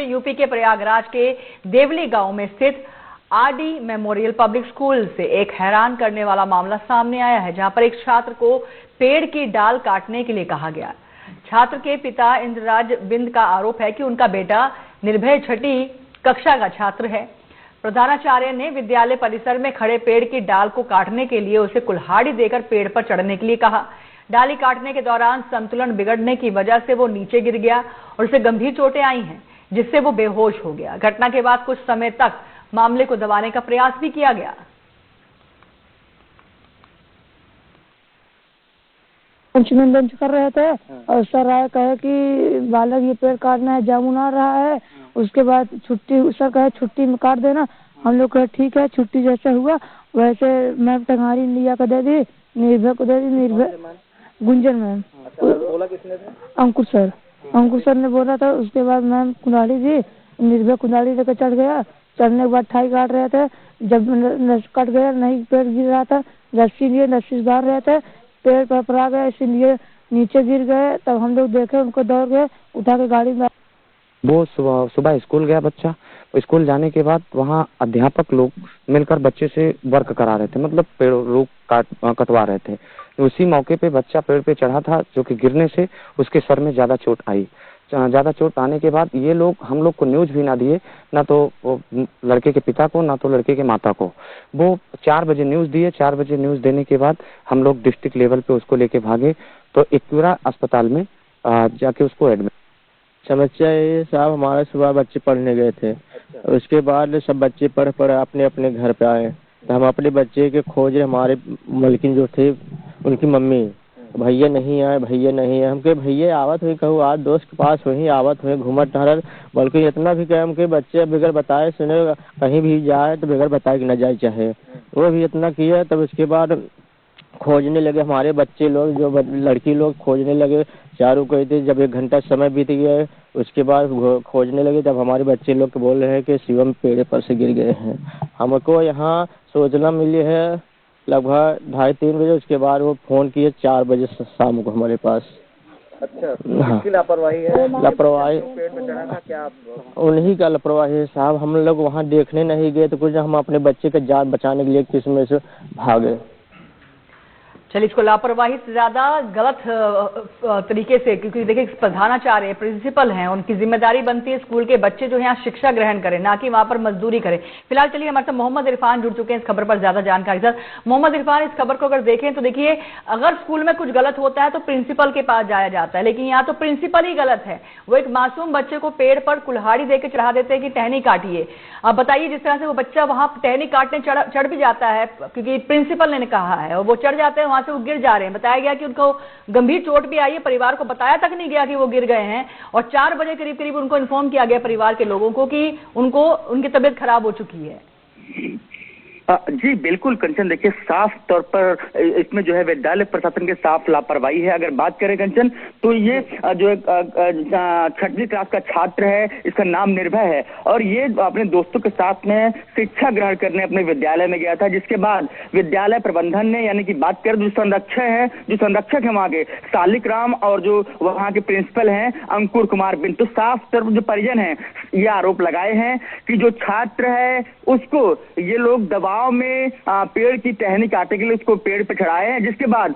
तो यूपी के प्रयागराज के देवली गांव में स्थित आरडी मेमोरियल पब्लिक स्कूल से एक हैरान करने वाला मामला सामने आया है, जहां पर एक छात्र को पेड़ की डाल काटने के लिए कहा गया। छात्र के पिता इंद्रराज बिंद का आरोप है कि उनका बेटा निर्भय छठी कक्षा का छात्र है। प्रधानाचार्य ने विद्यालय परिसर में खड़े पेड़ की डाल को काटने के लिए उसे कुल्हाड़ी देकर पेड़ पर चढ़ने के लिए कहा। डाली काटने के दौरान संतुलन बिगड़ने की वजह से वो नीचे गिर गया और उसे गंभीर चोटें आई हैं, जिससे वो बेहोश हो गया। घटना के बाद कुछ समय तक मामले को दबाने का प्रयास भी किया गया। लंच कर रहे थे और सर आए कहे कि बालक ये पेड़ काटना है, जामुन आ रहा है। उसके बाद छुट्टी, सर कहे छुट्टी में काट देना। हम लोग कहे ठीक है। छुट्टी जैसे हुआ वैसे मैम टंगारी लिया कर दे दी, निर्भय को दे दी। निर्भय गुंजन मैम। बोला किसने थे? अंकुर सर। अंकुर सर ने बोला था। उसके बाद मैम कुल्हाड़ी दी, निर्भय कुल्हाड़ी लेकर चढ़ गया। चढ़ने के बाद ठाई काट रहे थे, जब कट गया नहीं, पेड़ गिर रहा था, रस्सी लिए रस्सी बांध रहे थे, पेड़ पर पड़ा गया, इसीलिए नीचे गिर गए। तब हम लोग देखे, उनको दौड़ गए, उठा के गाड़ी में। वो सुबह स्कूल गया बच्चा। स्कूल जाने के बाद वहाँ अध्यापक लोग मिलकर बच्चे से वर्क करा रहे थे, मतलब पेड़ लोग कटवा रहे थे। उसी मौके पे बच्चा पेड़ पे चढ़ा था, जो कि गिरने से उसके सर में ज्यादा चोट आई। ज्यादा चोट आने के बाद ये लोग हम लोग को न्यूज भी ना दिए, ना तो लड़के के पिता को, ना तो लड़के के माता को। वो 4 बजे न्यूज दिए। 4 बजे न्यूज देने के बाद हम लोग डिस्ट्रिक्ट लेवल पे उसको लेके भागे, तो एक्यूरा अस्पताल में जाके उसको एडमिट। समस्या ये साहब, हमारे सुबह बच्चे पढ़ने गए थे। उसके बाद सब बच्चे पढ़ अपने अपने घर पे आए, तो हम अपने बच्चे के खोज रहे। हमारे मलकिन जो थे उनकी मम्मी, भैया नहीं आए, भैया नहीं आए। हमके भैया आवत हुई, कहूँ आज दोस्त के पास वही आवत हुए घूमत टहरत। बल्कि इतना भी कहे हमके बच्चे बगैर बताए सुने कहीं भी जाए तो बगैर बताए कि न जाए चाहे, वो भी इतना किया। तब उसके बाद खोजने लगे हमारे बच्चे लोग, जो लड़की लोग खोजने लगे। चारों गए थे। जब 1 घंटा समय बीत गया, उसके बाद खोजने लगे, तब हमारे बच्चे लोग बोल रहे हैं कि शिवम पेड़ पर से गिर गए हैं। हमको यहाँ सूचना मिली है लगभग 2:30-3 बजे। उसके बाद वो फोन किए 4 बजे शाम को हमारे पास। अच्छा, किसकी लापरवाही है? लापरवाही पेड़ में चढ़ा था क्या? उन्हीं का लापरवाही है साहब। हम लोग वहाँ देखने नहीं गए, तो कुछ हम अपने बच्चे का जान बचाने के लिए किसमें से भागे। चलिए, इसको लापरवाही से ज्यादा गलत तरीके से, क्योंकि देखिए प्रधानाचार्य प्रिंसिपल हैं, उनकी जिम्मेदारी बनती है स्कूल के बच्चे जो है यहाँ शिक्षा ग्रहण करें, ना कि वहां पर मजदूरी करें। फिलहाल चलिए हमारे साथ मोहम्मद इरफान जुड़ चुके हैं इस खबर पर ज्यादा जानकारी के साथ। मोहम्मद इरफान, इस खबर को अगर देखें तो देखिए, अगर स्कूल में कुछ गलत होता है तो प्रिंसिपल के पास जाया जाता है, लेकिन यहाँ तो प्रिंसिपल ही गलत है। वो एक मासूम बच्चे को पेड़ पर कुल्हाड़ी देकर चढ़ा देते हैं कि टहनी काटिए। अब बताइए, जिस तरह से वो बच्चा वहां टहनी काटने चढ़ भी जाता है, क्योंकि प्रिंसिपल ने कहा है, और वो चढ़ जाते हैं, वहां से वो गिर जा रहे हैं। बताया गया कि उनको गंभीर चोट भी आई है। परिवार को बताया तक नहीं गया कि वो गिर गए हैं, और 4 बजे करीब करीब उनको इन्फॉर्म किया गया परिवार के लोगों को कि उनकी तबीयत खराब हो चुकी है। जी बिल्कुल कंचन, देखिए साफ तौर पर इसमें जो है विद्यालय प्रशासन के साफ लापरवाही है। अगर बात करें कंचन, तो ये जो 6वीं क्लास का छात्र है, इसका नाम निर्भय है, और ये अपने दोस्तों के साथ में शिक्षा ग्रहण करने अपने विद्यालय में गया था। जिसके बाद विद्यालय प्रबंधन ने, यानी कि बात करें जो संरक्षक है वहाँ के सालिक राम, और जो वहाँ के प्रिंसिपल हैं अंकुर कुमार बिंद, तो साफ तौर जो परिजन है ये आरोप लगाए हैं कि जो छात्र है उसको ये लोग दबाव में पेड़ की टहनी काटने के लिए उसको पेड़ पे चढ़ाए हैं, जिसके बाद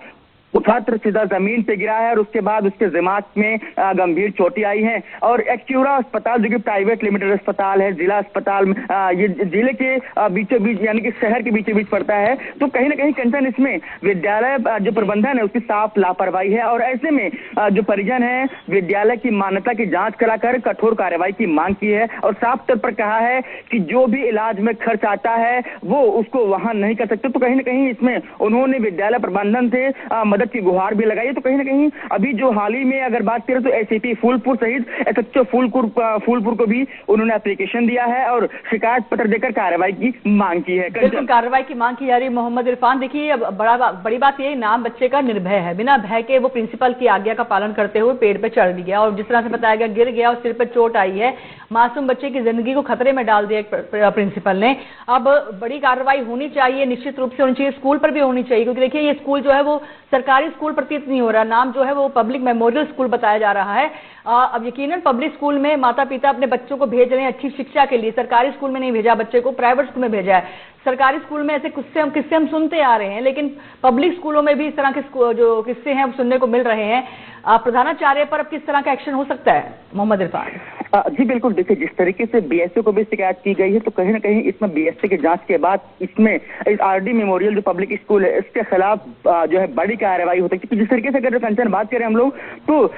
वो छात्र सीधा जमीन पे गिरा है, और उसके बाद उसके दिमाग में गंभीर चोटें आई हैं। और एक्यूरा अस्पताल, जो कि प्राइवेट लिमिटेड अस्पताल है, जिला अस्पताल में ये जिले के बीचों बीच, यानी कि शहर के बीचों बीच पड़ता है। तो कहीं ना कहीं कंचन इसमें विद्यालय जो प्रबंधन है उसकी साफ लापरवाही है, और ऐसे में जो परिजन है विद्यालय की मान्यता की जांच कराकर कठोर कार्रवाई की मांग की है, और साफ तौर पर कहा है कि जो भी इलाज में खर्च आता है वो उसको वहां नहीं कर सकते। तो कहीं ना कहीं इसमें उन्होंने विद्यालय प्रबंधन से मदद की गुहार भी लगाई है। तो कहीं ना कहीं अभी जो हाल ही में अगर बात करें तो एसीपी फूलपुर सहित एसएचओ फूलपुर को भी उन्होंने एप्लीकेशन दिया है और शिकायत पत्र देकर कार्रवाई की मांग की है। बिल्कुल कार्रवाई की मांग की जा रही है। मोहम्मद इरफान, देखिए बड़ी बात ये, नाम बच्चे का निर्भय है, बिना भय के वो प्रिंसिपल की आज्ञा का पालन करते हुए पेड़ पे चढ़ गया, और जिस तरह से बताया गया गिर गया और सिर पर चोट आई है। मासूम बच्चे की जिंदगी को खतरे में डाल दिया प्रिंसिपल ने। अब बड़ी कार्रवाई होनी चाहिए, निश्चित रूप से होनी चाहिए, स्कूल पर भी होनी चाहिए, क्योंकि देखिए ये स्कूल जो है वो सरकार सरकारी स्कूल प्रतीत नहीं हो रहा। नाम जो है वो पब्लिक मेमोरियल स्कूल बताया जा रहा है। अब यकीनन पब्लिक स्कूल में माता पिता अपने बच्चों को भेज रहे हैं अच्छी शिक्षा के लिए। सरकारी स्कूल में नहीं भेजा बच्चे को, प्राइवेट स्कूल में भेजा है। सरकारी स्कूल में ऐसे किस्से हम सुनते आ रहे हैं, लेकिन पब्लिक स्कूलों में भी इस तरह के जो किस्से हैं सुनने को मिल रहे हैं। प्रधानाचार्य पर अब किस तरह का एक्शन हो सकता है, मोहम्मद इरफान? जी बिल्कुल, देखिए जिस तरीके से बीएससी को भी शिकायत की गई है, तो कहीं ना कहीं इसमें बीएससी की जांच के बाद इसमें इस आरडी मेमोरियल जो पब्लिक स्कूल है इसके खिलाफ जो है बड़ी कार्रवाई हो सकती है। जिस तरीके से अगर कंचन बात करें हम लोग, तो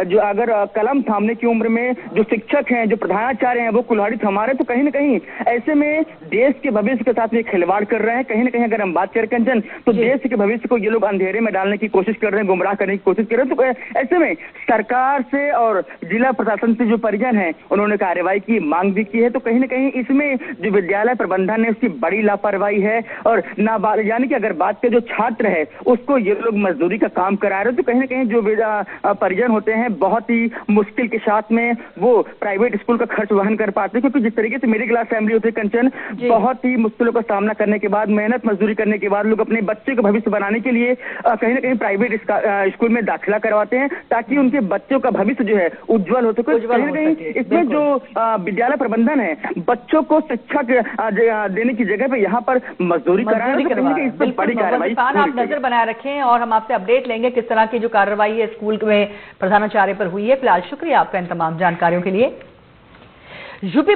जो अगर कलम थामने की उम्र में जो शिक्षक हैं, जो प्रधानाचार्य हैं, वो कुल्हाड़ी थमा रहे, तो कहीं ना कहीं ऐसे में देश के भविष्य के साथ ये खिलवाड़ कर रहे हैं। कहीं ना कहीं अगर हम बात करें कंचन, तो देश के भविष्य को ये लोग अंधेरे में डालने की कोशिश कर रहे हैं, गुमराह करने की कोशिश कर रहे हैं। तो ऐसे में सरकार से और जिला प्रशासन से जो परिजन है उन्होंने कार्रवाई की मांग भी की है। तो कहीं ना कहीं इसमें जो विद्यालय प्रबंधन है उसकी बड़ी लापरवाही है। और यानी कि अगर बात करें जो छात्र है उसको ये लोग मजदूरी का काम करा रहे हैं, तो कहीं ना कहीं जो परिजन होते हैं बहुत ही मुश्किल के साथ में वो प्राइवेट स्कूल का खर्च वहन कर पाते हैं। क्योंकि जिस तरीके से मिडिल क्लास फैमिली होती है कंचन, बहुत ही मुश्किलों का सामना करने के बाद, मेहनत मजदूरी करने के बाद लोग अपने बच्चे का भविष्य बनाने के लिए कहीं ना कहीं प्राइवेट स्कूल में दाखिला करवाते हैं, ताकि उनके बच्चों का भविष्य जो है उज्जवल हो सके। कहीं ना कहीं इसमें जो विद्यालय प्रबंधन है बच्चों को शिक्षा देने की जगह पे यहाँ पर मजदूरी करा रहे हैं। इस पर बड़ी कार्रवाई आप नजर बनाए रखें और हम आपसे अपडेट लेंगे किस तरह की जो कार्रवाई है स्कूल में प्रधानाचार्य पर हुई है। फिलहाल शुक्रिया आपका इन तमाम जानकारियों के लिए। यूपी